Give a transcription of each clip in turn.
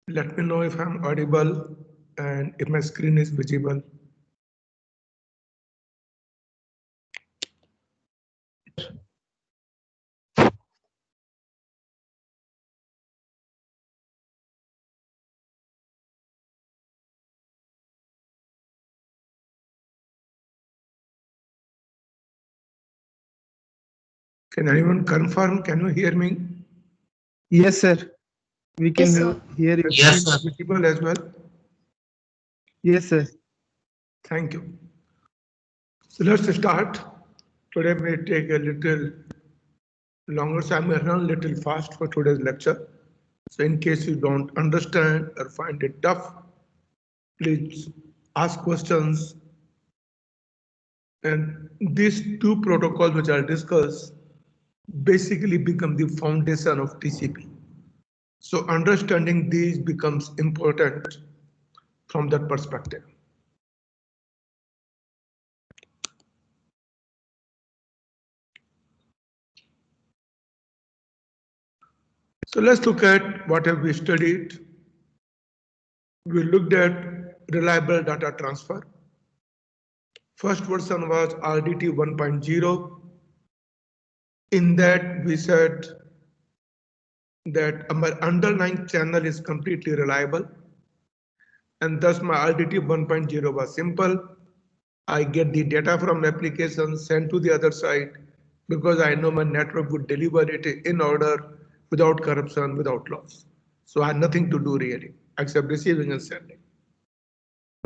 Let me know if I'm audible and if my screen is visible. Can anyone confirm? Can you hear me? Yes, sir. We can Yes, sir. hear The you. Yes, screen sir. is visible as well. Yes, sir. Thank you. So let's start. Today may take a little longer, so I'm going to run a little fast for today's lecture. So in case you don't understand or find it tough, please ask questions. And these two protocols which I'll discuss basically become the foundation of TCP. So understanding these becomes important from that perspective. So let's look at what have we studied. We looked at reliable data transfer. First version was RDT 1.0. In that we said that my underlying channel is completely reliable, and thus my RDT 1.0 was simple. I get the data from application sent to the other side because I know my network would deliver it in order without corruption, without loss. So I had nothing to do really except receiving and sending.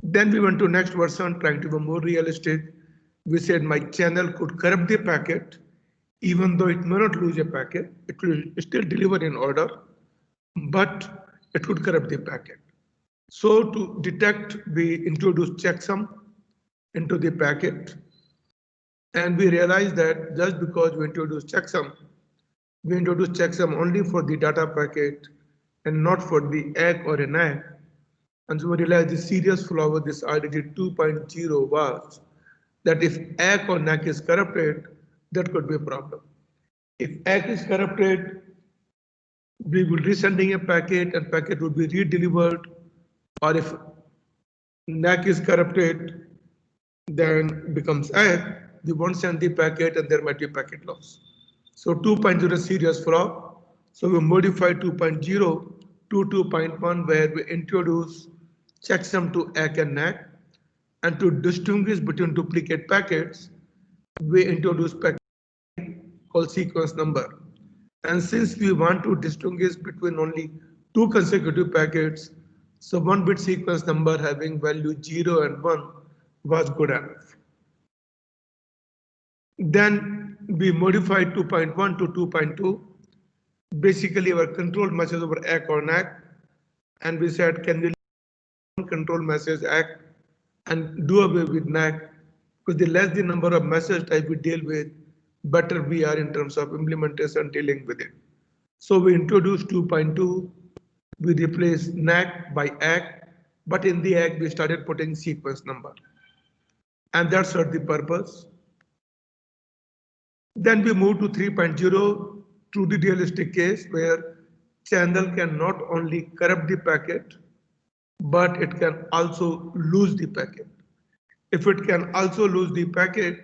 Then we went to next version trying to be more realistic. We said my channel could corrupt the packet even though it may not lose a packet, it will still deliver in order, but it could corrupt the packet. So to detect, we introduced checksum into the packet, and we realized that just because we introduced checksum only for the data packet and not for the ACK or a NAC. And so we realized the serious flaw with this RDT 2.0 was that if ACK or NAC is corrupted, that could be a problem. If ACK is corrupted, we will be sending a packet and packet would be re-delivered, or if NAC is corrupted, then becomes ACK, we won't send the packet and there might be packet loss. So 2.0 is serious flaw. So we modify 2.0 to 2.1 where we introduce checksum to ACK and NAC, and to distinguish between duplicate packets, we introduce packet called sequence number. And since we want to distinguish between only two consecutive packets, so one bit sequence number having value 0 and 1 was good enough. Then we modified 2.1 to 2.2. Basically, our control message over ACK or NAC, and we said, can we control message ACK and do away with NAC? Because the less the number of message type we deal with, better we are in terms of implementation dealing with it. So we introduced 2.2, we replaced NAC by ACK, but in the ACK we started putting sequence number. And that served the purpose. Then we moved to 3.0, to the realistic case where channel can not only corrupt the packet, but it can also lose the packet. If it can also lose the packet,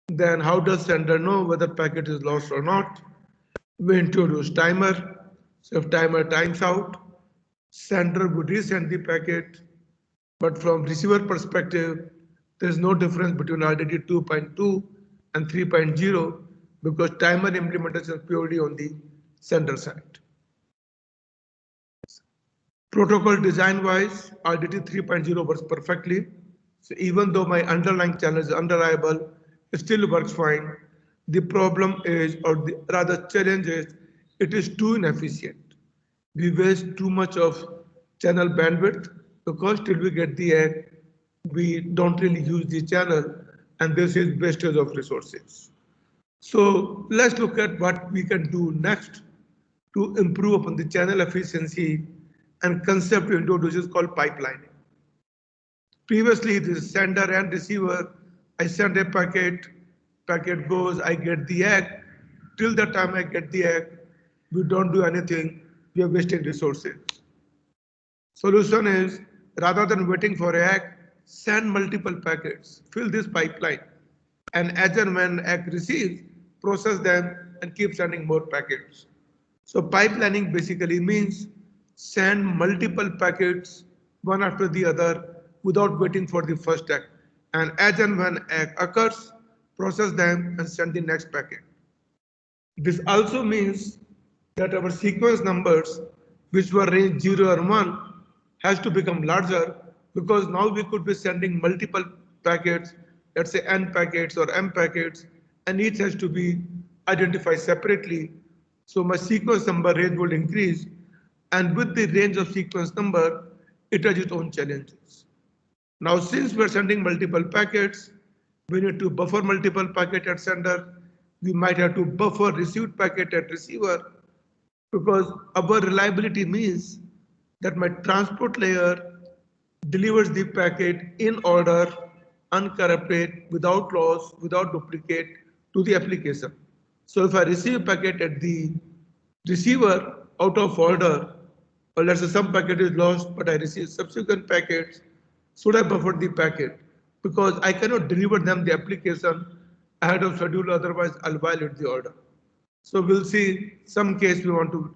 then how does sender know whether packet is lost or not? We introduce timer. So if timer times out, sender would resend the packet. But from receiver perspective, there is no difference between RDT 2.2 and 3.0 because timer implementation is purely on the sender side. Protocol design wise, RDT 3.0 works perfectly. So even though my underlying channel is unreliable, it still works fine. The problem is, or the rather challenge is, it is too inefficient. We waste too much of channel bandwidth because till we get the egg, we don't really use the channel, and this is wastage of resources. So let's look at what we can do next to improve upon the channel efficiency and concept we introduced is called pipelining. Previously, the sender and receiver, I send a packet, packet goes, I get the egg. Till the time I get the egg, we don't do anything, we are wasting resources. Solution is rather than waiting for a ACK, send multiple packets, fill this pipeline, and as and when ACK receives, process them and keep sending more packets. So pipelining basically means send multiple packets one after the other without waiting for the first ACK. And as and when ACK occurs, process them and send the next packet. This also means that our sequence numbers, which were range 0 or 1, has to become larger because now we could be sending multiple packets, let's say n packets or m packets, and each has to be identified separately. So my sequence number range will increase, and with the range of sequence number, it has its own challenges. Now, since we're sending multiple packets, we need to buffer multiple packet at sender. We might have to buffer received packet at receiver because our reliability means that my transport layer delivers the packet in order, uncorrupted, without loss, without duplicate to the application. So if I receive a packet at the receiver out of order, or let's say some packet is lost, but I receive subsequent packets, should I buffer the packet? Because I cannot deliver them the application ahead of schedule, otherwise I'll violate the order. So we'll see some case we want to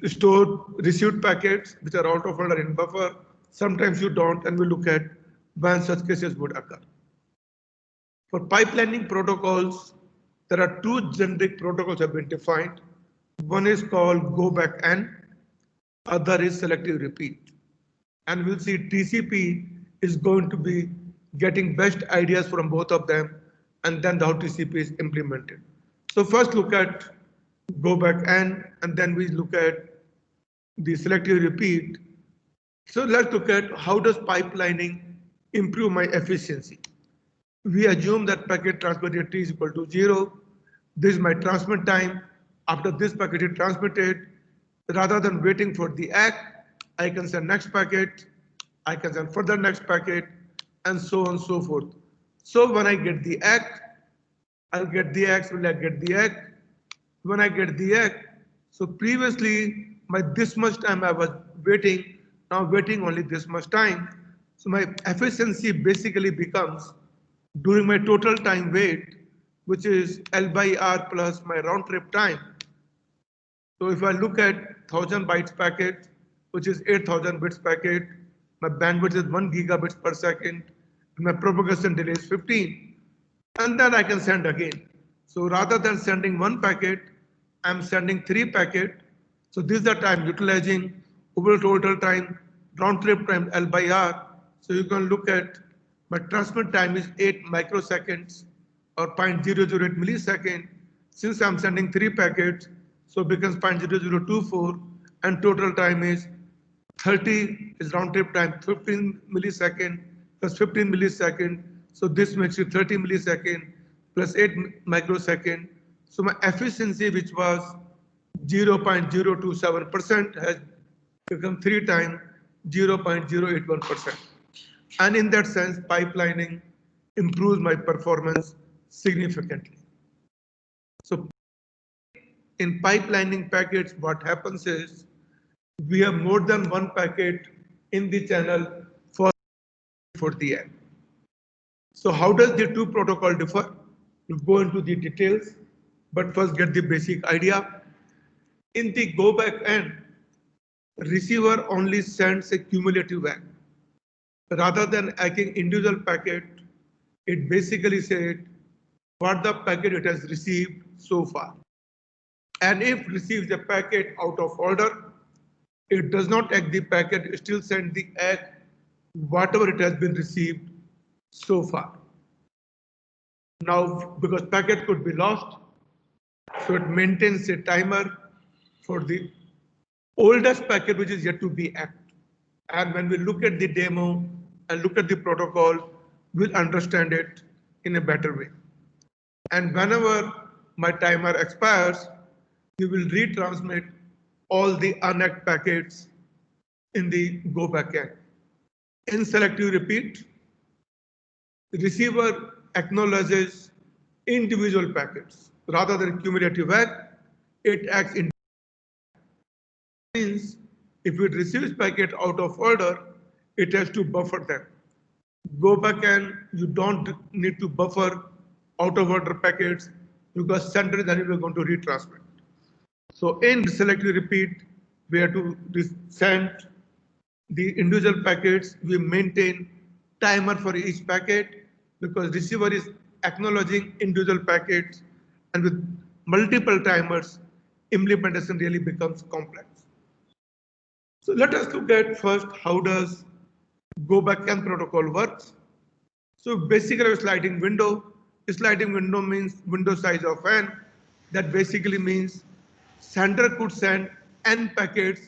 store received packets which are out of order in buffer. Sometimes you don't, and we look at when such cases would occur. For pipelining protocols, there are two generic protocols have been defined. One is called go back N, other is selective repeat. And we'll see TCP is going to be getting best ideas from both of them, and then how TCP is implemented. So first look at go back N, and then we look at the selective repeat. So let's look at how does pipelining improve my efficiency. We assume that packet transfer rate T is equal to 0. This is my transmit time. After this packet is transmitted, rather than waiting for the ACK, I can send next packet, I can send further next packet, and so on and so forth. So when I get the ACK, I'll get the ACK, will I get the ACK? When I get the ACK, so previously my this much time I was waiting, now waiting only this much time. So my efficiency basically becomes during my total time wait, which is L by R plus my round trip time. So if I look at 1000 bytes packet, which is 8000 bits packet, my bandwidth is 1 gigabits per second, and my propagation delay is 15, and then I can send again. So rather than sending one packet, I'm sending 3 packet. So this is the time utilizing overall total time, round trip time L by R. So you can look at my transmit time is 8 microseconds or 0.008 millisecond. Since I'm sending 3 packets, so it becomes 0.0024, and total time is 30 is round trip time 15 millisecond plus 15 millisecond. So this makes it 30 millisecond plus 8 microsecond. So my efficiency, which was 0.027%, has become 3 times 0.081%. And in that sense, pipelining improves my performance significantly. So in pipelining packets, what happens is we have more than one packet in the channel for the end. So how does the two protocol differ? We'll go into the details, but first get the basic idea. In the go back end, receiver only sends a cumulative ACK. Rather than ACKing individual packet, it basically said what the packet it has received so far. And if receives a packet out of order, it does not ACK the packet, it still sends the ACK whatever it has been received so far. Now, because packet could be lost, so it maintains a timer for the oldest packet which is yet to be ACKed. And when we look at the demo and look at the protocol, we'll understand it in a better way. And whenever my timer expires, we will retransmit all the unACKed packets in the go back end. In selective repeat, the receiver acknowledges individual packets. Rather than cumulative ACK, it acts in means If it receives packet out of order, it has to buffer them. Go back and you don't need to buffer out of order packets because sender is anyway going to retransmit. So in selective repeat, we have to send the individual packets. We maintain timer for each packet because receiver is acknowledging individual packets, and with multiple timers, implementation really becomes complex. So let us look at first how does go back N protocol works. So basically a sliding window. A sliding window means window size of n. That basically means sender could send n packets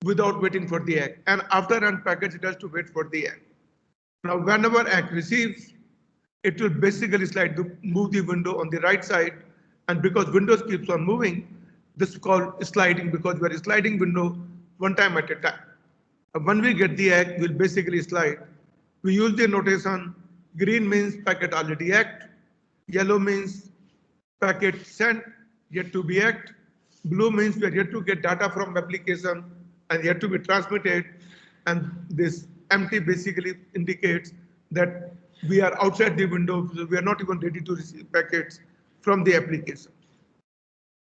without waiting for the ACK. And after n packets, it has to wait for the ACK. Now whenever ACK receives, it will basically move the window on the right side. And because Windows keeps on moving, this is called sliding because we are sliding window one time at a time. When we get the ACK, we'll basically slide. We use the notation green means packet already ACKed, yellow means packet sent, yet to be ACKed, blue means we are yet to get data from application and yet to be transmitted, and this empty basically indicates that we are outside the window, so we are not even ready to receive packets from the application.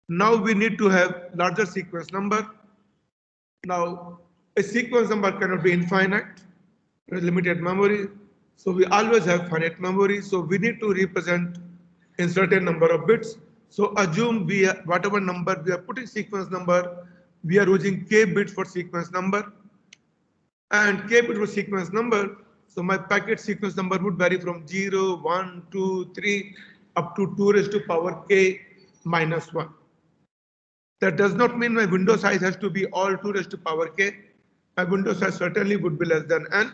Now we need to have larger sequence number. Now, a sequence number cannot be infinite, there is limited memory. So we always have finite memory. So we need to represent in certain number of bits. So assume whatever number we are putting sequence number, we are using k bits for sequence number. And k bit for sequence number. So my packet sequence number would vary from 0, 1, 2, 3 up to 2 raised to power k minus 1. That does not mean my window size has to be all 2 raised to power k. My window size certainly would be less than n.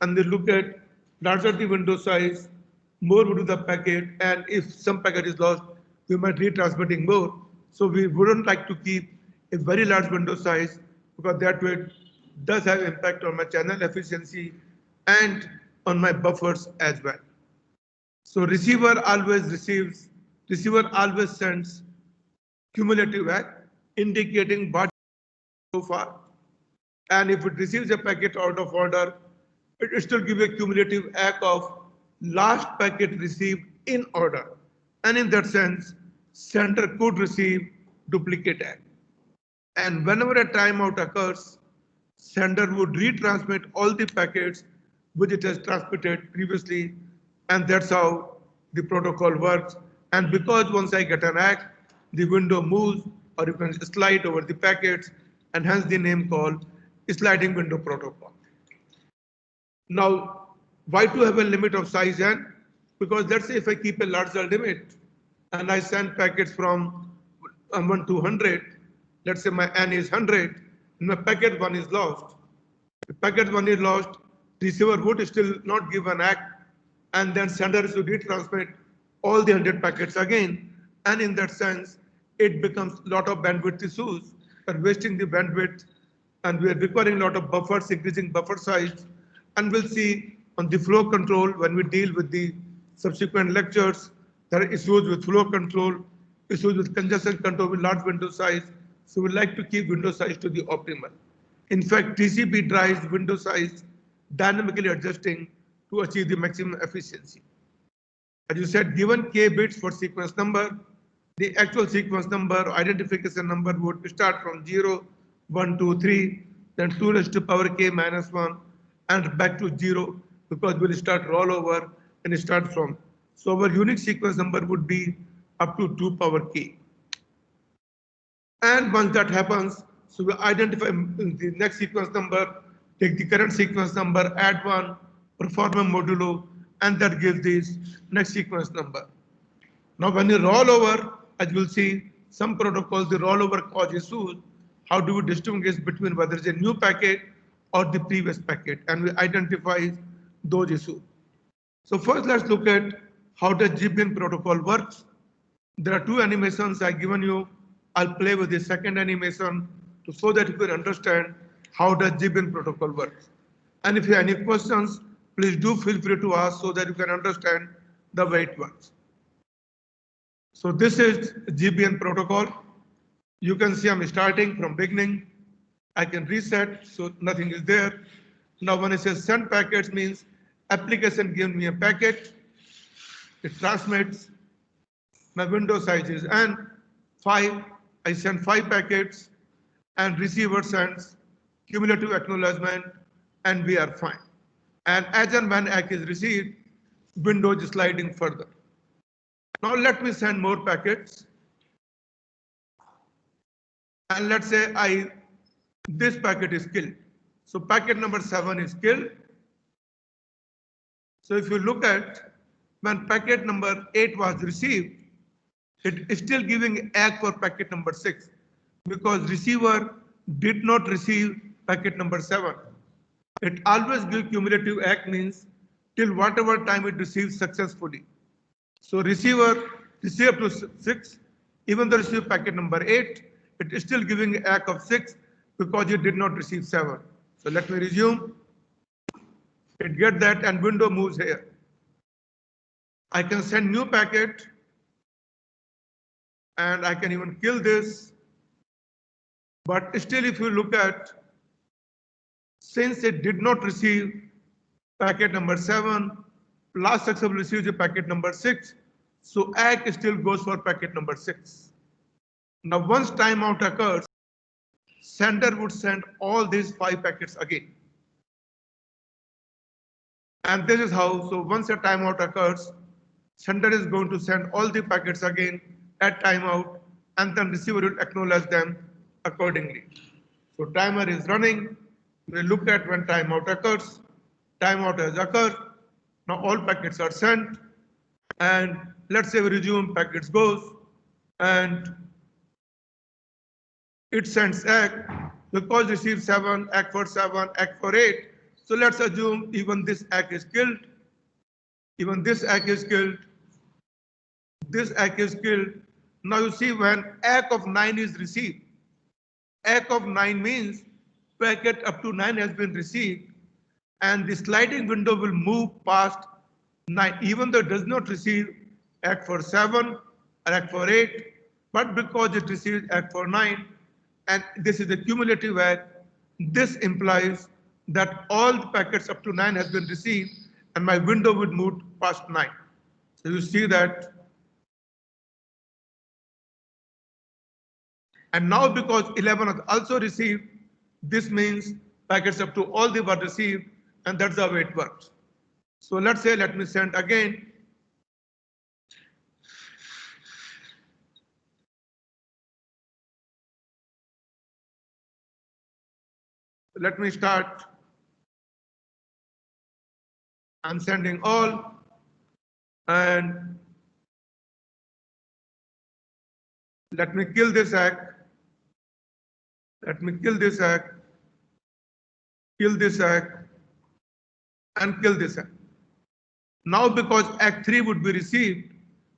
And we look at larger the window size, more would be the packet. And if some packet is lost, we might retransmitting more. So we wouldn't like to keep a very large window size because that way does have impact on my channel efficiency and on my buffers as well. So receiver always sends cumulative ACK indicating what so far. And if it receives a packet out of order, it still gives a cumulative ACK of last packet received in order. And in that sense, sender could receive duplicate ACK. And whenever a timeout occurs, sender would retransmit all the packets which it has transmitted previously. And that's how the protocol works. And because once I get an ACK, the window moves or you can slide over the packets, and hence the name called sliding window protocol. Now, why to have a limit of size n? Because let's say if I keep a larger limit and I send packets from 1 to 100, let's say my n is 100, and my packet 1 is lost. If packet 1 is lost, receiver would still not give an ACK, and then sender should retransmit all the 100 packets again. And in that sense, it becomes a lot of bandwidth issues. We're wasting the bandwidth, and we are requiring a lot of buffers, increasing buffer size. And we'll see on the flow control when we deal with the subsequent lectures, there are issues with flow control, issues with congestion control with large window size. So we like to keep window size to the optimal. In fact, TCP drives window size dynamically adjusting to achieve the maximum efficiency. As you said, given k bits for sequence number, the actual sequence number identification number would start from 0, 1, 2, 3, then 2 raised to power k minus 1, and back to 0 because we'll start rollover and start from. So our unique sequence number would be up to 2 power k. And once that happens, so we identify the next sequence number, take the current sequence number, add 1, perform a modulo, and that gives this next sequence number. Now when you roll over, as we'll see, some protocols, the rollover cause issues. How do we distinguish between whether it's a new packet or the previous packet? And we identify those issues. So first let's look at how the GBN protocol works. There are 2 animations I've given you. I'll play with the second animation so that you can understand how the GBN protocol works. And if you have any questions, please do feel free to ask so that you can understand the way it works. So this is GBN protocol. You can see I'm starting from beginning. I can reset, so nothing is there. Now when it says send packets means application gives me a packet, it transmits, my window size is n, 5, I send 5 packets, and receiver sends cumulative acknowledgement, and we are fine. And as and when ACK is received, window is sliding further. Now let me send more packets. And let's say this packet is killed. So packet number 7 is killed. So if you look at when packet number 8 was received, it is still giving ACK for packet number 6 because receiver did not receive packet number 7. It always gives cumulative ACK means till whatever time it receives successfully. So receiver received to 6, even though received packet number 8, it is still giving ACK of 6 because it did not receive 7. So let me resume. It gets that and window moves here. I can send new packet and I can even kill this. But still if you look at, since it did not receive packet number 7, last successful receives a packet number 6, so ACK still goes for packet number 6. Now once timeout occurs, sender would send all these 5 packets again. And this is how, so once a timeout occurs, sender is going to send all the packets again at timeout, and then receiver will acknowledge them accordingly. So timer is running. We look at when timeout occurs. Timeout has occurred. Now all packets are sent. And let's say we resume, packets goes, and it sends ACK because receive 7, ACK for 7, ACK for 8. So let's assume even this ACK is killed. Even this ACK is killed. This ACK is killed. Now you see when ACK of 9 is received. ACK of 9 means packet up to 9 has been received, and the sliding window will move past 9, even though it does not receive ACK for 7 or ACK for 8, but because it receives ACK for 9, and this is the cumulative ACK, this implies that all the packets up to 9 has been received, and my window would move past 9. So you see that. And now because 11 has also received, this means packets up to all the were received, and that's the way it works. So let's say, let me send again. Let me start. I'm sending all, and let me kill this ACK. Let me kill this ACK, kill this ACK, and kill this ACK. Now because ACK 3 would be received,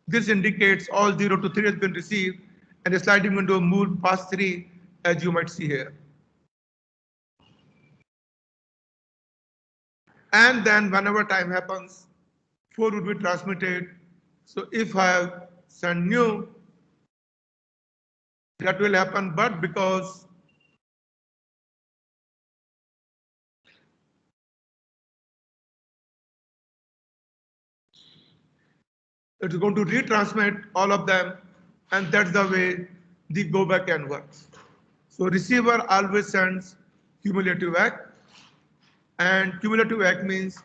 this indicates all 0 to 3 has been received, and the sliding window moved past 3, as you might see here. And then whenever time happens, 4 would be transmitted. So if I send new, that will happen, but because it's going to retransmit all of them, and that's the way the go back and works. So receiver always sends cumulative ACK, and cumulative ACK means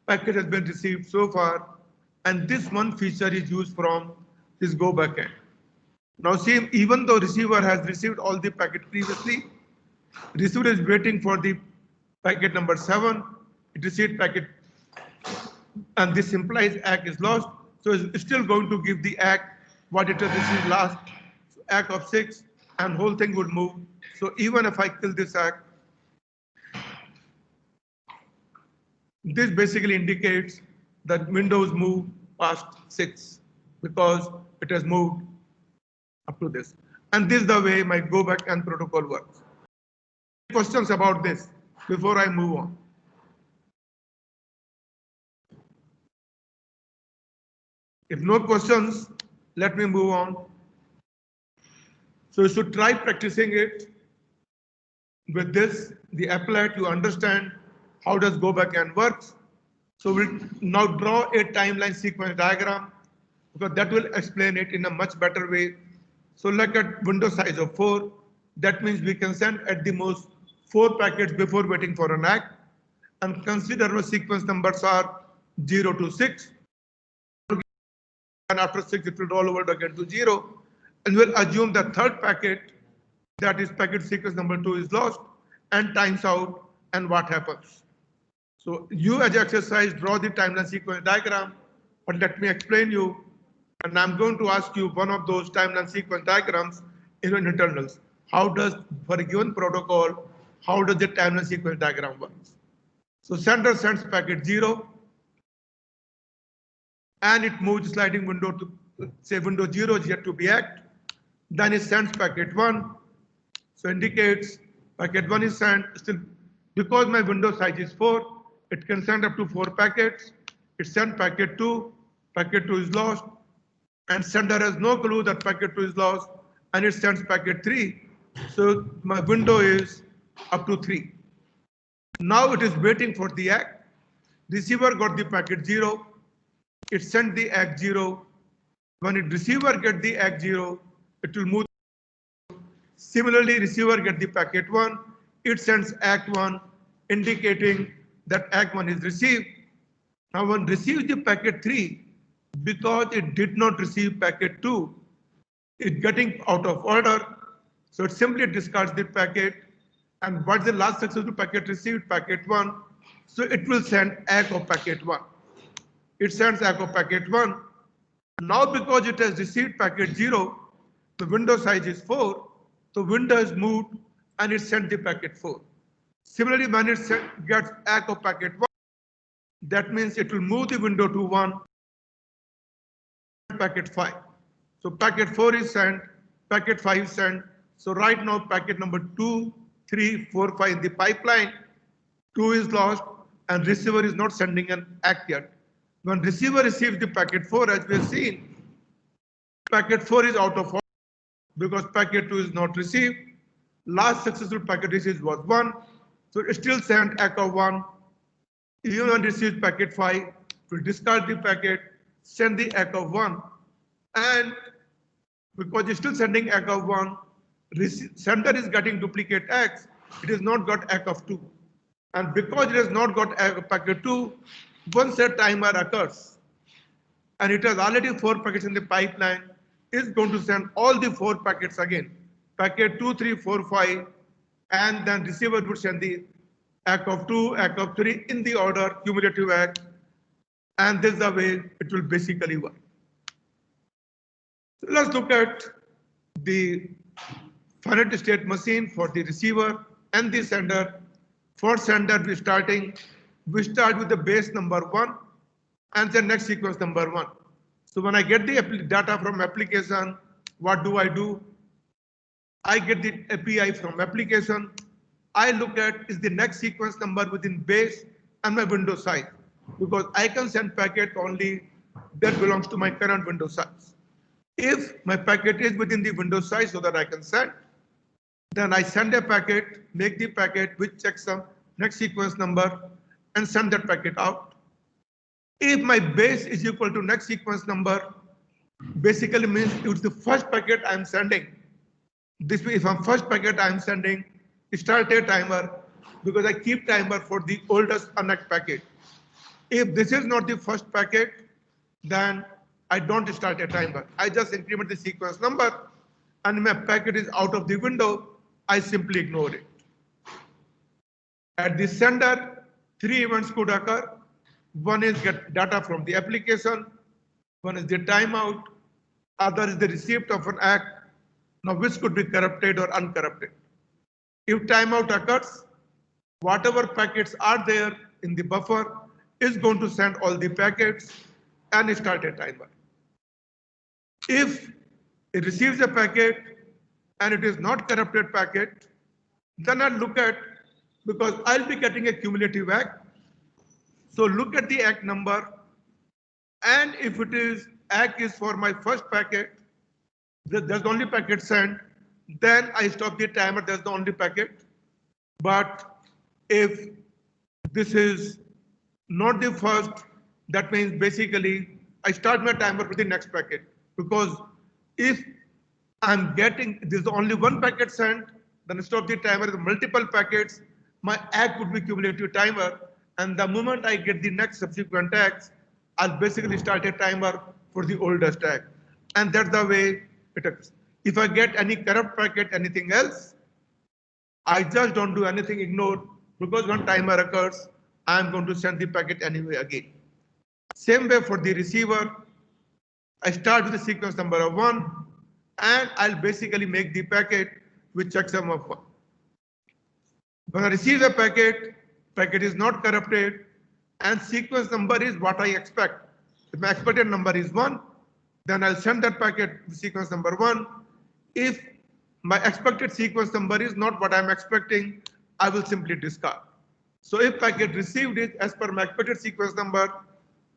packet has been received so far, and this one feature is used from this go backend. Now see, even though receiver has received all the packet previously, receiver is waiting for the packet number 7, it received packet, and this implies ACK is lost, so it's still going to give the ACK what it has received last, so ACK of 6, and whole thing would move. So even if I kill this ACK, this basically indicates that Windows move past 6 because it has moved up to this. And this is the way my go back and protocol works. Questions about this before I move on? If no questions, let me move on. So you should try practicing it. With this, the applet, you understand how does go back and works. So we'll now draw a timeline sequence diagram because that will explain it in a much better way. So look at window size of 4. That means we can send at the most 4 packets before waiting for an ACK. And consider our sequence numbers are 0 to 6. And after 6, it will roll over again to 0. And we'll assume the third packet, that is packet sequence number 2, is lost and times out, and what happens. So you as exercise draw the timeline sequence diagram, but let me explain you, and I'm going to ask you one of those timeline sequence diagrams in your internals. How does, for a given protocol, how does the timeline sequence diagram work? So sender sends packet 0, and it moves sliding window to, say, window 0 is yet to be hacked. Then it sends packet 1. So indicates packet 1 is sent. Still, because my window size is 4, it can send up to 4 packets. It sends packet 2. Packet 2 is lost. And sender has no clue that packet 2 is lost. And it sends packet 3. So my window is up to 3. Now it is waiting for the ACK. Receiver got the packet 0. It sent the ACK 0. When it receiver get the ACK 0, it will move. Similarly, receiver get the packet 1. It sends ACK 1, indicating that ACK 1 is received. Now when receives the packet 3, because it did not receive packet 2, it's getting out of order. So it simply discards the packet. And what's the last successful packet received? Packet 1. So it will send ACK of packet 1. It sends ACK of packet 1. Now because it has received packet 0, the window size is 4. So window is moved and it sent the packet 4. Similarly, when it gets ACK of packet 1, that means it will move the window to 1, packet 5. So packet 4 is sent, packet 5 is sent. So right now packet number 2, 3, 4, 5 in the pipeline, 2 is lost and receiver is not sending an ACK yet. When receiver receives the packet 4, as we have seen, packet 4 is out of order because packet 2 is not received. Last successful packet received was 1. So it still sent ACK of 1. Even when receives packet 5, will discard the packet, send the ACK of 1. And because it's still sending ACK of 1, sender is getting duplicate ACKs, it has not got ACK of 2. And because it has not got ACK of packet 2, once a timer occurs, and it has already 4 packets in the pipeline, is going to send all the 4 packets again. Packet 2, 3, 4, 5, and then receiver would send the ACK of 2, ACK of 3 in the order, cumulative ACK, and this is the way it will basically work. So let's look at the finite state machine for the receiver and the sender. For sender, we start with the base number 1 and the next sequence number 1. So when I get the data from application, what do? I get the API from application. I look at is the next sequence number within base and my window size, because I can send packet only that belongs to my current window size. If my packet is within the window size so that I can send, then I send a packet, make the packet which checks some next sequence number and send that packet out. If my base is equal to next sequence number, basically means it's the first packet I'm sending. This means if I'm first packet I'm sending, start a timer, because I keep timer for the oldest unhacked packet. If this is not the first packet, then I don't start a timer. I just increment the sequence number, and my packet is out of the window, I simply ignore it. At the sender, 3 events could occur. One is get data from the application, one is the timeout, other is the receipt of an ACK, now which could be corrupted or uncorrupted. If timeout occurs, whatever packets are there in the buffer is going to send all the packets and start a timer. If it receives a packet and it is not corrupted packet, then I'll look at, because I'll be getting a cumulative ACK. So look at the ACK number, and if it is ACK is for my first packet, there's the only packet sent, then I stop the timer, there's the only packet. But if this is not the first, that means basically I start my timer for the next packet, because if I'm getting there's only one packet sent, then instead of the timer is multiple packets, my act would be cumulative timer, and the moment I get the next subsequent acts, I'll basically start a timer for the oldest act, and that's the way it is. If I get any corrupt packet, anything else, I just don't do anything, ignore, because when timer occurs, I'm going to send the packet anyway again. Same way for the receiver, I start with the sequence number of 1, and I'll basically make the packet with checksum of 1. When I receive a packet, packet is not corrupted, and sequence number is what I expect. If my expected number is 1, then I'll send that packet with sequence number 1. If my expected sequence number is not what I'm expecting, I will simply discard. So if packet received is as per my expected sequence number,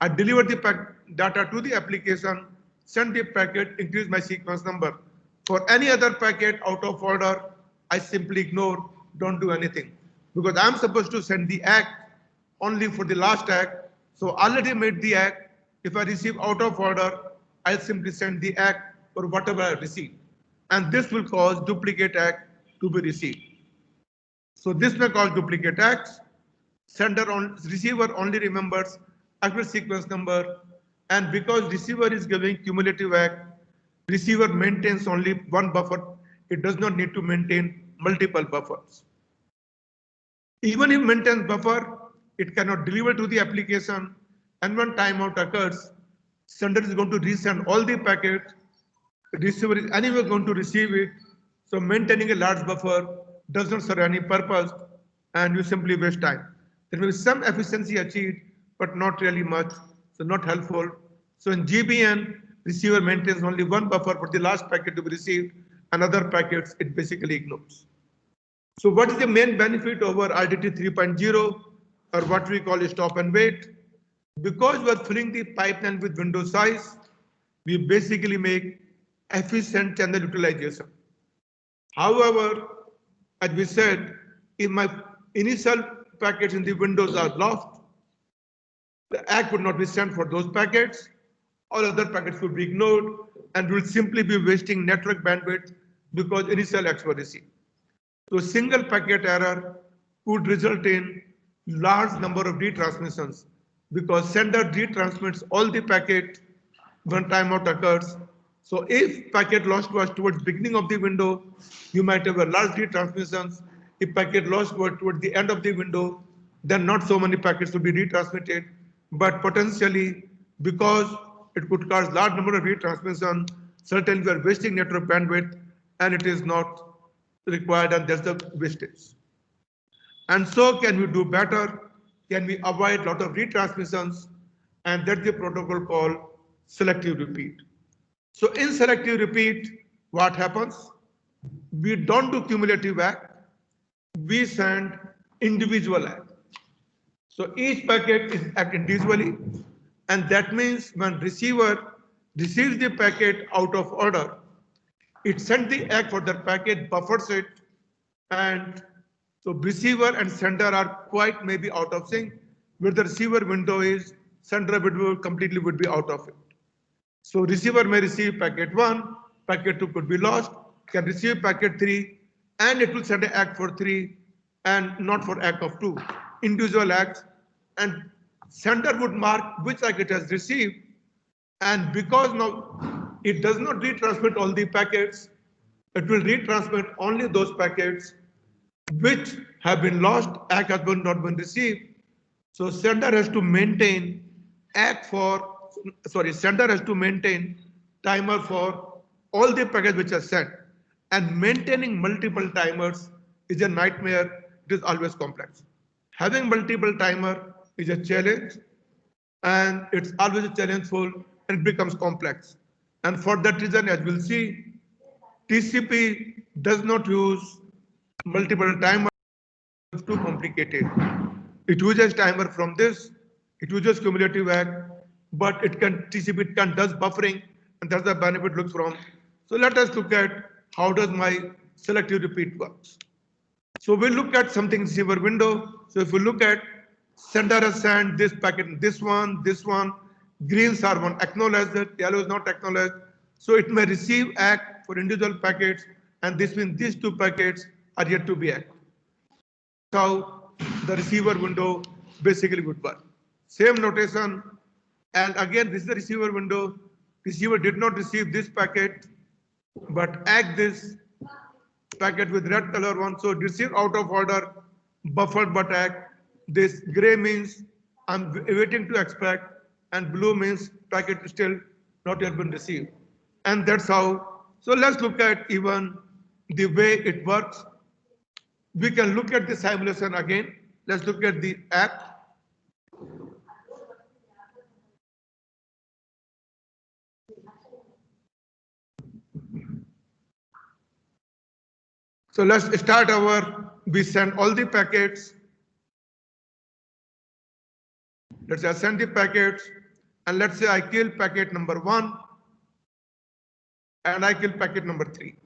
I deliver the data to the application, send the packet, increase my sequence number. For any other packet out of order, I simply ignore, don't do anything. Because I'm supposed to send the act only for the last act. So already made the act. If I receive out of order, I'll simply send the act for whatever I received. And this will cause duplicate act to be received. So this may cause duplicate acts. Receiver only remembers actual sequence number, and because receiver is giving cumulative act, receiver maintains only one buffer. It does not need to maintain multiple buffers. Even if maintains buffer, it cannot deliver to the application, and when timeout occurs, sender is going to resend all the packets. Receiver is anyway going to receive it, so maintaining a large buffer does not serve any purpose, and you simply waste time. There will be some efficiency achieved, but not really much, so not helpful. So in GBN, receiver maintains only one buffer for the last packet to be received, and other packets it basically ignores. So what is the main benefit over RDT 3.0, or what we call a stop and wait? Because we are filling the pipeline with window size, we basically make efficient channel utilization. However, as we said, if my initial packets in the windows are lost, the act would not be sent for those packets. All other packets would be ignored, and will simply be wasting network bandwidth because initial acts were received. So single packet error could result in large number of retransmissions, because sender retransmits all the packet when timeout occurs. So if packet lost was towards beginning of the window, you might have a large retransmissions. If packet lost was towards the end of the window, then not so many packets will be retransmitted, but potentially, because it could cause large number of retransmission, certainly we are wasting network bandwidth, and it is not required, and that's the wastage. And so can we do better? Can we avoid a lot of retransmissions? And that's the protocol called selective repeat. So in selective repeat, what happens? We don't do cumulative act, we send individual act. So each packet is act individually, and that means when receiver receives the packet out of order, it sends the act for that packet, buffers it, and so receiver and sender are quite maybe out of sync. Where the receiver window is, sender window completely would be out of it. So receiver may receive packet 1, packet 2 could be lost, can receive packet 3, and it will send an act for 3 and not for act of 2. Individual acts, and sender would mark which act it has received, and because now it does not retransmit all the packets, it will retransmit only those packets which have been lost, act has not been received. So sender has to maintain sender has to maintain timer for all the packets which are sent. And maintaining multiple timers is a nightmare. It is always complex. Having multiple timer is a challenge, and it's always a challengeful, and it becomes complex. And for that reason, as we'll see, TCP does not use multiple timers. It's too complicated. It uses timer from this, it uses cumulative act, but TCP does buffering, and that's the benefit looks from. So let us look at how does my selective repeat works. So we look at something receiver window. So if we look at sender has sent this packet, this one, greens are one acknowledged, yellow is not acknowledged. So it may receive ACK for individual packets, and this means these two packets are yet to be ACK. How the receiver window basically would work. Same notation, and again this is the receiver window. Receiver did not receive this packet, but ACK this packet with red color one. So receive out of order, buffered but ACK. This gray means I'm waiting to expect, and blue means packet still not yet been received. And that's how. So let's look at even the way it works. We can look at the simulation again. Let's look at the app. So let's start we send all the packets. Let's say I send the packets, and let's say I kill packet number 1, and I kill packet number 3.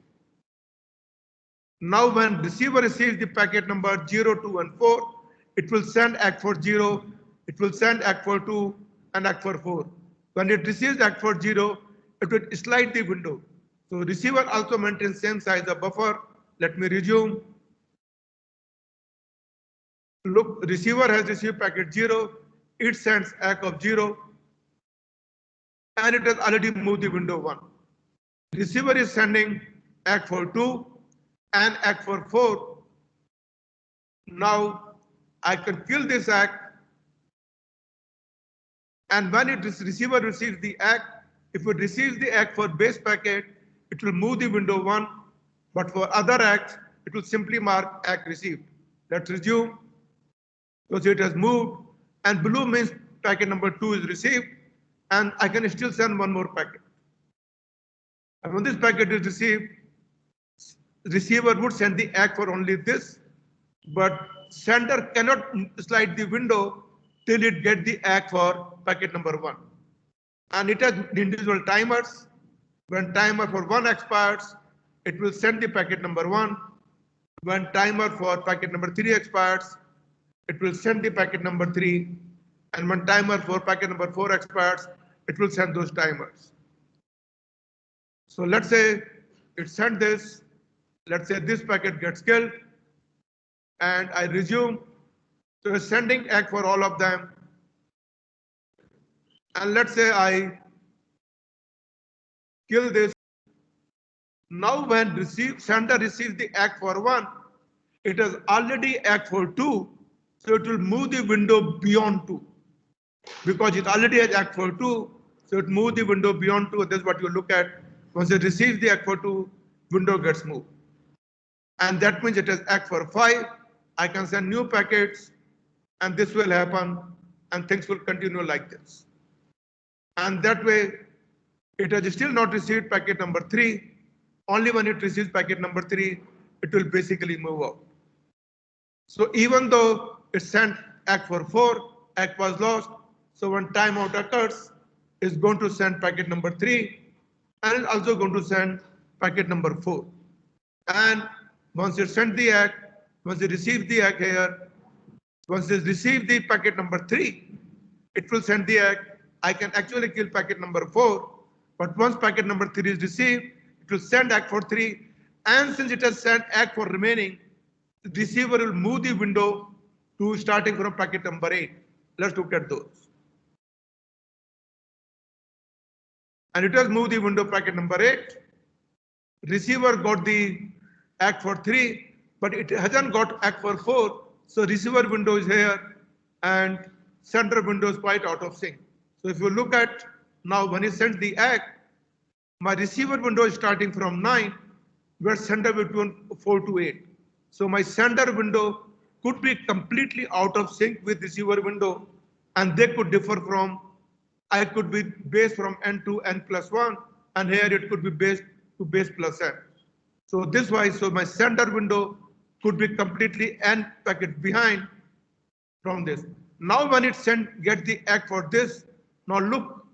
Now when receiver receives the packet number 0, 2, and 4, it will send ACK for 0, it will send ACK for 2, and ACK for 4. When it receives ACK for 0, it will slide the window. So receiver also maintains same size of buffer. Let me resume. Look, receiver has received packet 0, it sends ACK of 0, and it has already moved the window 1. Receiver is sending ACK for 2 and ACK for 4. Now I can kill this ACK, and when receiver receives the ACK, if it receives the ACK for base packet, it will move the window 1, but for other ACKs, it will simply mark ACK received. Let's resume. So it has moved, and blue means packet number 2 is received, and I can still send one more packet. And when this packet is received, receiver would send the ACK for only this, but sender cannot slide the window till it gets the ACK for packet number 1. And it has individual timers. When timer for 1 expires, it will send the packet number 1. When timer for packet number 3 expires, it will send the packet number 3. And when timer for packet number 4 expires, it will send those timers. So let's say it sent this. Let's say this packet gets killed, and I resume. So it's sending ACK for all of them. And let's say I kill this. Now when sender receives the ACK for 1, it has already ACK for 2, so it will move the window beyond 2. Because it already has ACK for 2, so it moves the window beyond 2. That's what you look at. Once it receives the ACK for 2, window gets moved. And that means it has ACK for 5. I can send new packets, and this will happen, and things will continue like this. And that way, it has still not received packet number 3. Only when it receives packet number 3, it will basically move out. So even though it sent ACK for 4, ACK was lost. So when timeout occurs, it's going to send packet number 3, and it's also going to send packet number 4. And once it sent the ACK, once it receives the ACK here, once it receives the packet number 3, it will send the ACK. I can actually kill packet number 4, but once packet number 3 is received, it will send ACK for 3, and since it has sent ACK for remaining, the receiver will move the window to starting from packet number 8. Let's look at those. And it has moved the window packet number 8. Receiver got the ACK for 3, but it hasn't got ACK for 4. So receiver window is here, and sender window is quite out of sync. So if you look at now, when it sends the ACK, my receiver window is starting from 9, where sender between 4 to 8. So my sender window could be completely out of sync with receiver window, and they could differ from, I could be base from n to n plus 1, and here it could be base to base plus n. So this way, so my sender window could be completely n packet behind from this. Now when it get the ACK for this, now look,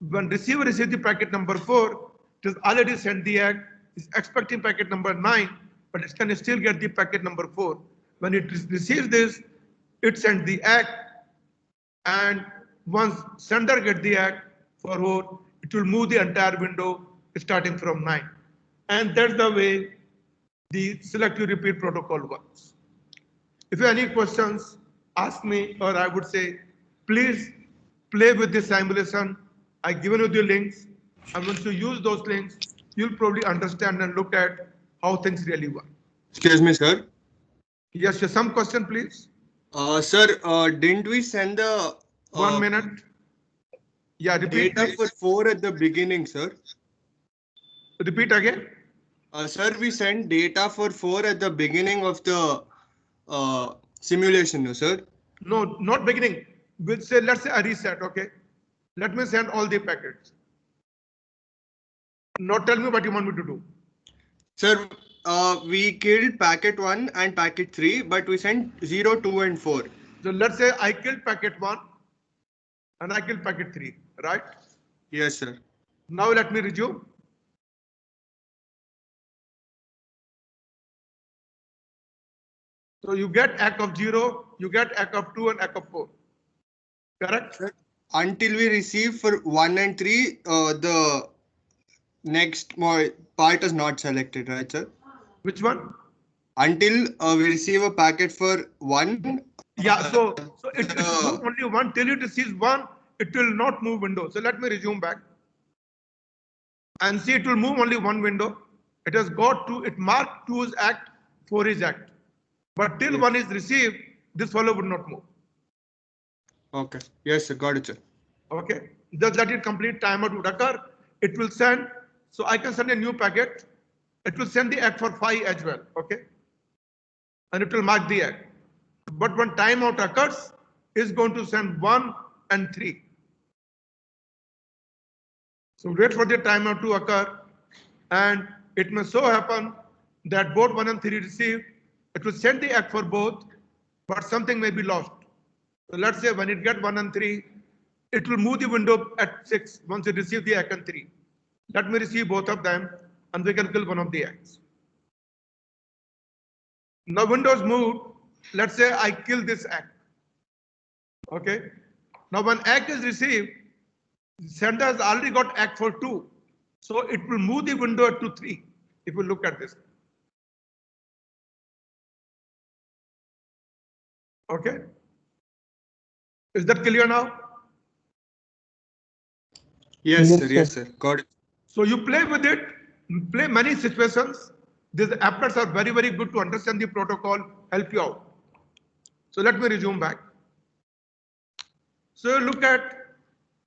when receiver receives the packet number 4, it has already sent the ACK, is expecting packet number 9, but it can still get the packet number 4. When it receives this, it sends the ACK, and once sender get the ACK for 4, it will move the entire window starting from 9. And that's the way the selective repeat protocol works. If you have any questions, ask me, or I would say, please play with this simulation. I've given you the links, and once you use those links, you'll probably understand and look at how things really work. Excuse me, sir. Yes, yes, some question, please. Sir, didn't we send the 1 minute. Yeah, repeat, data please. for 4 at the beginning, sir? Repeat again. Sir, we sent data for 4 at the beginning of the simulation, no, sir? No, not beginning. We'll say, let's say a reset, okay? Let me send all the packets. Now tell me what you want me to do. Sir, we killed packet 1 and packet 3, but we sent 0, 2, and 4. So let's say I killed packet 1 and I killed packet 3, right? Yes, sir. Now let me resume. So you get ACK of 0, you get ACK of 2 and ACK of 4. Correct? Sir, until we receive for 1 and 3, the next part is not selected, right, sir? Which one? Until we receive a packet for 1. Yeah, so it will move only 1 till it receives 1, it will not move window. So let me resume back. And see, it will move only 1 window. It has got 2, it marked 2 is ACT, 4 is ACT. But till 1 is received, this fellow would not move. Okay. Yes, sir. Got it, sir. Okay. Just let it complete timeout would occur. It will send. So I can send a new packet. It will send the ACK for 5 as well. Okay. And it will mark the ACK. But when timeout occurs, it's going to send 1 and 3. So wait for the timeout to occur. And it may so happen that both 1 and 3 received. It will send the ACK for both, but something may be lost. So let's say when it gets 1 and 3, it will move the window at 6 once it receives the ACK and 3. Let me receive both of them and we can kill one of the ACKs. Now windows moved. Let's say I kill this ACK. Okay. Now when ACK is received, sender has already got ACK for 2. So it will move the window to 3 if you look at this. Okay. Is that clear now? Yes, Yes, sir. sir. Yes, sir. Got it. So you play with it, play many situations. These applets are very, very good to understand the protocol, help you out. So let me resume back. So look at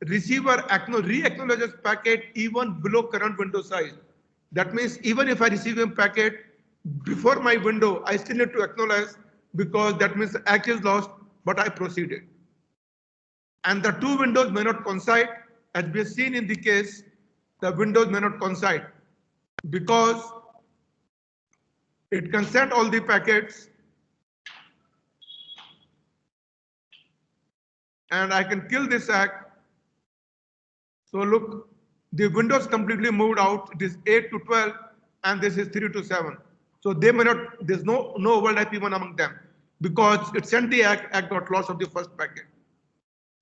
receiver re-acknowledges packet even below current window size. That means even if I receive a packet before my window, I still need to acknowledge because that means the ACK is lost, but I proceeded. And the two windows may not coincide, as we have seen in the case, the windows may not coincide because it can send all the packets and I can kill this ACK. So look, the windows completely moved out. It is 8 to 12 and this is 3 to 7. So they may not, there's no overlap even among them because it sent the ACK got lost of the first packet.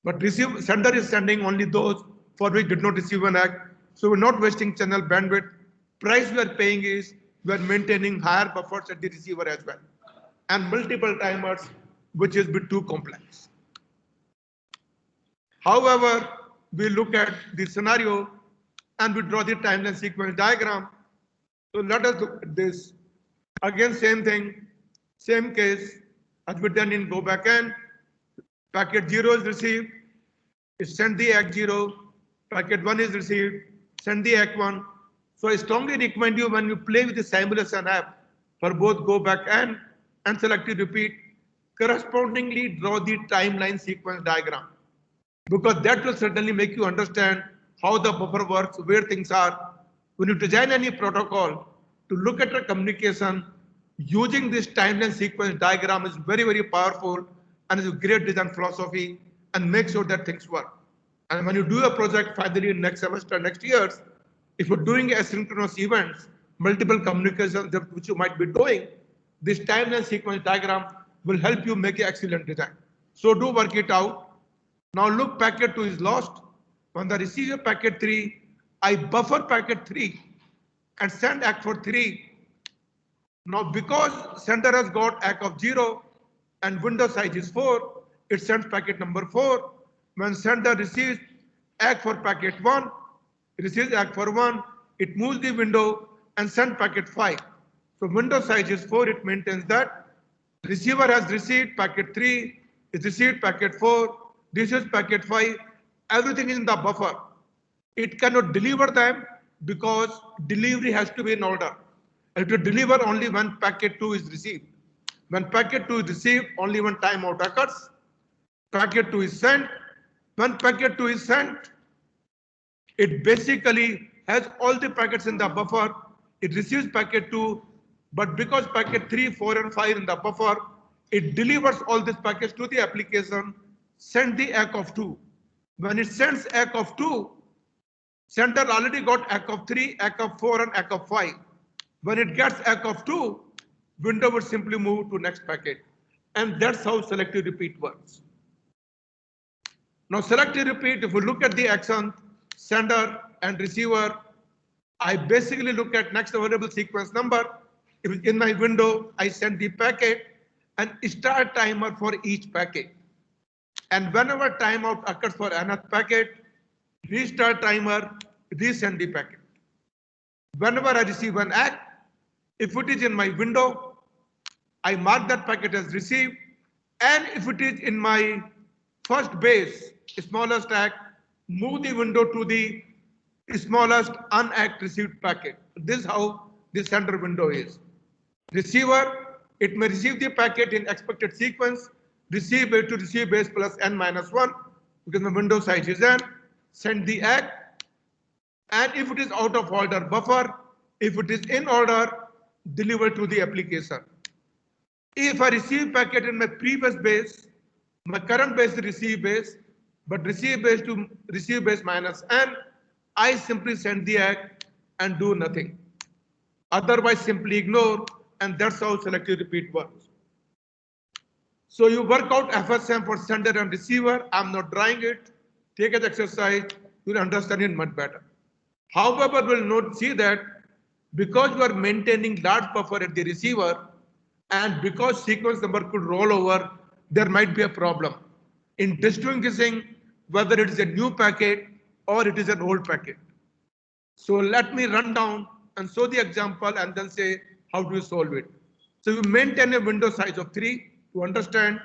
But sender is sending only those for which did not receive an ACK. So we're not wasting channel bandwidth. Price we are paying is we are maintaining higher buffers at the receiver as well. And multiple timers, which is a bit too complex. However, we look at the scenario and we draw the timeline sequence diagram. So let us look at this. Again, same thing, same case as we done in go back end. Packet 0 is received, it send the ACK 0. Packet 1 is received, send the ACK 1. So I strongly recommend you when you play with the simulation app for both go back end and selective repeat, correspondingly draw the timeline sequence diagram. Because that will certainly make you understand how the buffer works, where things are. When you design any protocol, to look at a communication, using this timeline sequence diagram is very, very powerful and is a great design philosophy and make sure that things work. And when you do a project finally next semester, next year, if you're doing asynchronous events, multiple communications which you might be doing, this timeline sequence diagram will help you make an excellent design. So do work it out. Now look, packet 2 is lost. When the receiver packet 3, I buffer packet 3 and send ACK for 3. Now because sender has got ACK of 0 and window size is 4, it sends packet number 4. When sender receives ACK for packet 1, it receives ACK for 1, it moves the window and sends packet 5. So window size is 4, it maintains that. Receiver has received packet 3, it received packet 4, this is packet 5, everything is in the buffer. It cannot deliver them because delivery has to be in order. It will deliver only when packet 2 is received. When packet 2 is received, only when timeout occurs. Packet 2 is sent. When packet 2 is sent, it basically has all the packets in the buffer. It receives packet 2, but because packet 3, 4, and 5 in the buffer, it delivers all these packets to the application, send the ACK of 2. When it sends ACK of 2, sender already got ACK of 3, ACK of 4, and ACK of 5. When it gets ACK of 2, window would simply move to next packet. And that's how selective repeat works. Now selective repeat, if we look at the action, sender and receiver, I basically look at next available sequence number. If in my window, I send the packet and start timer for each packet. And whenever timeout occurs for another packet, restart timer, resend the packet. Whenever I receive an ACK, if it is in my window, I mark that packet as received. And if it is in my first base, smallest ACK, move the window to the smallest unacked received packet. This is how the sender window is. Receiver, it may receive the packet in expected sequence, receive it to receive base plus n minus 1, because the window size is n, send the ACK, and if it is out of order, buffer. If it is in order, deliver to the application. If I receive packet in my previous base, my current base is receive base, but receive base to receive base minus n, I simply send the ACK and do nothing. Otherwise, simply ignore, and that's how selective repeat works. So you work out FSM for sender and receiver. I'm not drawing it. Take an exercise, you'll understand it much better. However, we'll not see that because you are maintaining large buffer at the receiver, and because sequence number could roll over, there might be a problem in distinguishing whether it is a new packet or it is an old packet. So let me run down and show the example and then say how do you solve it. So you maintain a window size of 3 to understand,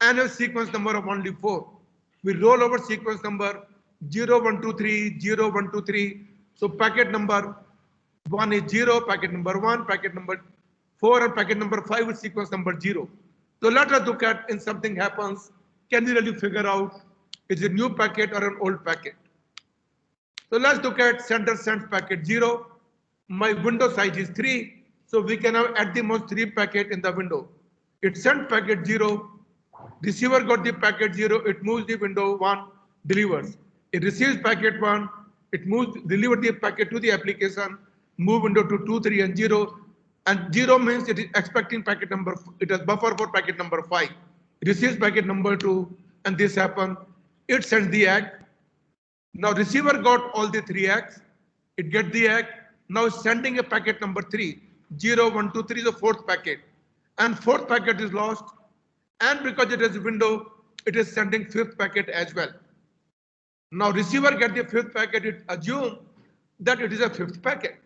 and a sequence number of only 4. We roll over sequence number 0123, 0123. So packet number 1 is 0, packet number 1, packet number 4, and packet number 5 is sequence number 0. So let us look at in something happens, can we really figure out is it a new packet or an old packet? So let's look at sender sends packet 0. My window size is 3. So we can have at the most 3 packet in the window. It sent packet 0. Receiver got the packet 0. It moves the window 1, delivers. It receives packet 1. It moves, deliver the packet to the application, move window to 2, 3, and 0. And 0 means it is expecting packet number, it has buffer for packet number 5. It receives packet number 2, and this happens. It sends the ACK. Now receiver got all the 3 ACKs. It gets the ACK. Now sending a packet number 3. 0, 1, 2, 3 is the 4th packet. And 4th packet is lost. And because it is a window, it is sending 5th packet as well. Now receiver get the 5th packet, it assumes that it is a 5th packet,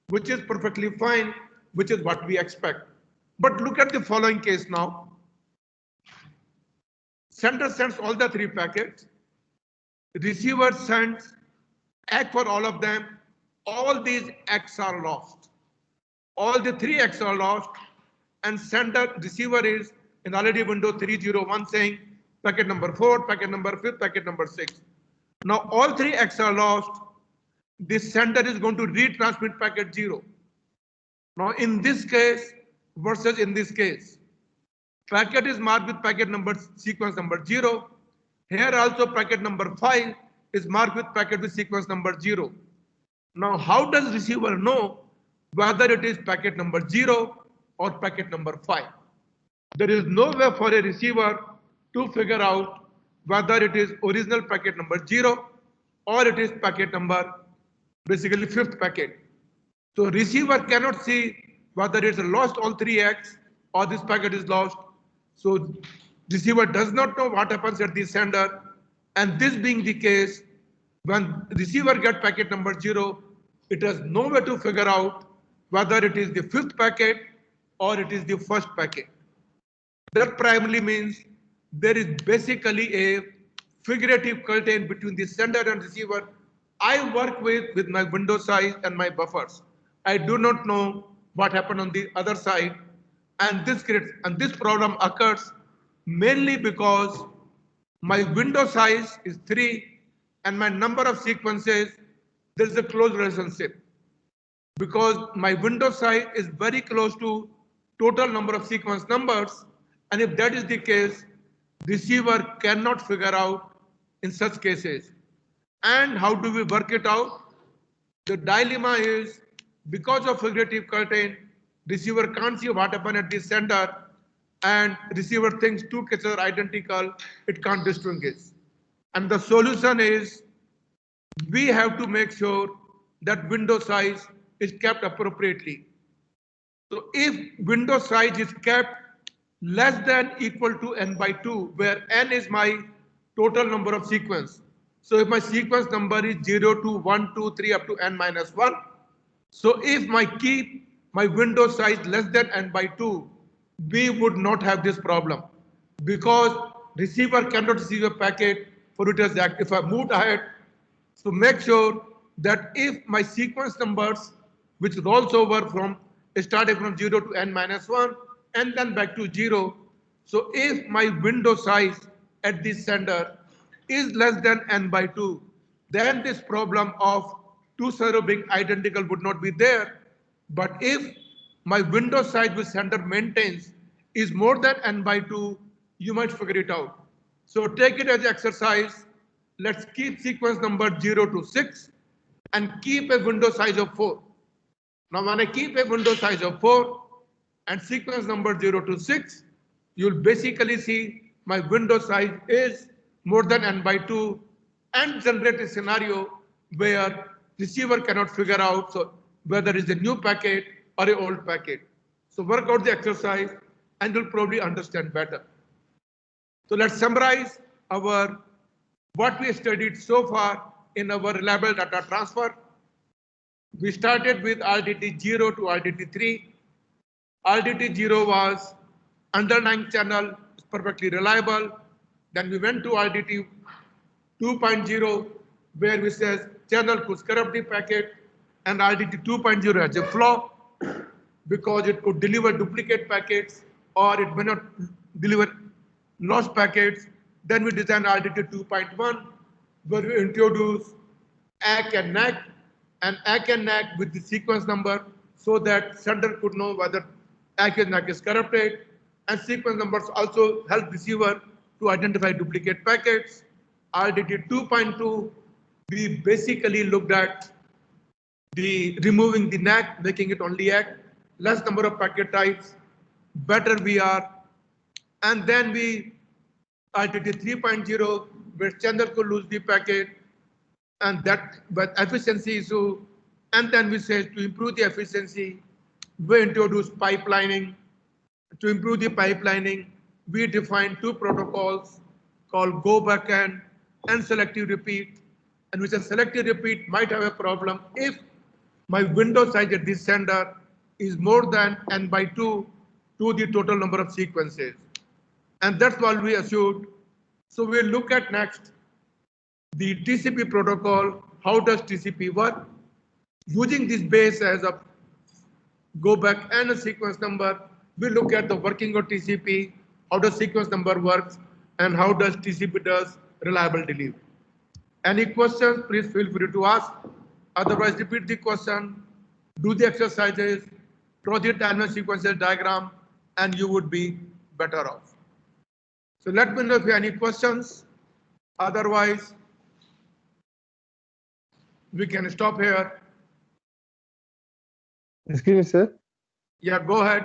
which is perfectly fine, which is what we expect. But look at the following case now. Sender sends all the 3 packets. Receiver sends ACK for all of them. All these ACKs are lost. All the 3 ACKs are lost, and sender receiver is in already window 301 saying packet number 4, packet number 5, packet number 6. Now all 3 ACKs are lost. This sender is going to retransmit packet 0. Now in this case versus in this case, packet is marked with packet number sequence number 0. Here also packet number 5 is marked with packet with sequence number 0. Now how does receiver know whether it is packet number 0 or packet number 5. There is no way for a receiver to figure out whether it is original packet number 0 or it is packet number, basically fifth packet. So receiver cannot see whether it's lost all 3x or this packet is lost. So receiver does not know what happens at the sender. And this being the case, when receiver get packet number 0, it has no way to figure out whether it is the fifth packet or it is the first packet. That primarily means there is basically a figurative curtain between the sender and receiver. I work with my window size and my buffers. I do not know what happened on the other side, and this problem occurs mainly because my window size is 3 and my number of sequences, there is a close relationship because my window size is very close to total number of sequence numbers, and if that is the case, receiver cannot figure out in such cases. And how do we work it out? The dilemma is because of figurative curtain, receiver can't see what happened at the sender, and receiver thinks two cases are identical, it can't distinguish. And the solution is we have to make sure that window size is kept appropriately. So if window size is kept less than equal to n by 2, where n is my total number of sequence. So if my sequence number is 0 to 1, 2, 3 up to n minus 1. So if my window size less than n by 2, we would not have this problem because receiver cannot receive a packet for it as act. If I moved ahead, so make sure that if my sequence numbers, which rolls over from starting from 0 to n minus 1 and then back to 0. So if my window size at the sender is less than n by 2, then this problem of two server being identical would not be there. But if my window size which sender maintains is more than n by 2, you might figure it out. So take it as exercise. Let's keep sequence number 0 to 6 and keep a window size of 4. Now when I keep a window size of 4 and sequence number 0 to 6, you'll basically see my window size is more than n by 2 and generate a scenario where receiver cannot figure out whether it's a new packet or an old packet. So work out the exercise and you'll probably understand better. So let's summarize what we studied so far in our reliable data transfer. We started with RDT 0 to RDT 3. RDT 0 was underlying channel is perfectly reliable. Then we went to RDT 2.0 where we says channel could corrupt the packet, and RDT 2.0 has a flaw because it could deliver duplicate packets or it may not deliver lost packets. Then we designed RDT 2.1 where we introduced ACK and NACK, and ACK and NACK with the sequence number so that sender could know whether ACK and NACK is corrupted, and sequence numbers also help receiver to identify duplicate packets. RDT 2.2, we basically looked at removing the NACK, making it only ACK, less number of packet types, better VR, and then we RDT 3.0 where channel could lose the packet, and that but efficiency issue, and then we say to improve the efficiency, we introduced pipelining. To improve the pipelining, we defined two protocols called go backend and selective repeat, and which a selective repeat might have a problem if my window size at this sender is more than n by 2 to the total number of sequences. And that's what we assumed. So we'll look at next the TCP protocol. How does TCP work? Using this base as a go back and a sequence number, we look at the working of TCP, how does sequence number works, and how does TCP does reliable delivery. Any questions, please feel free to ask. Otherwise, repeat the question, do the exercises, draw the timeline sequences diagram, and you would be better off. So let me know if you have any questions. Otherwise, we can stop here. Excuse me, sir. Yeah, go ahead.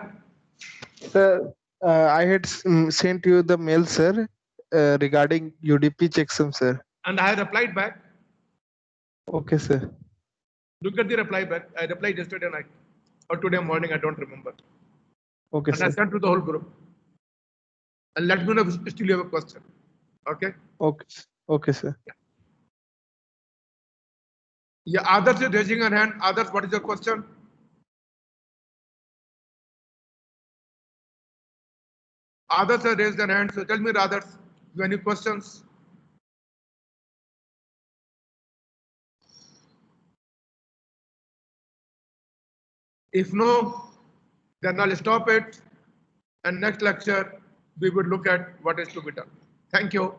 Sir, I had sent you the mail, sir, regarding UDP checksum, sir. And I replied back. Okay, sir. Look at the reply back. I replied yesterday night or today morning. I don't remember. Okay, And I sir. sent to the whole group. And let me know if still you have a question. Okay. Okay. Okay, sir. Yeah, others is raising your hand. Others, what is your question? Others have raised their hand. So tell me, others, you have any questions? If no, then I'll stop it. And next lecture, we will look at what is to be done. Thank you.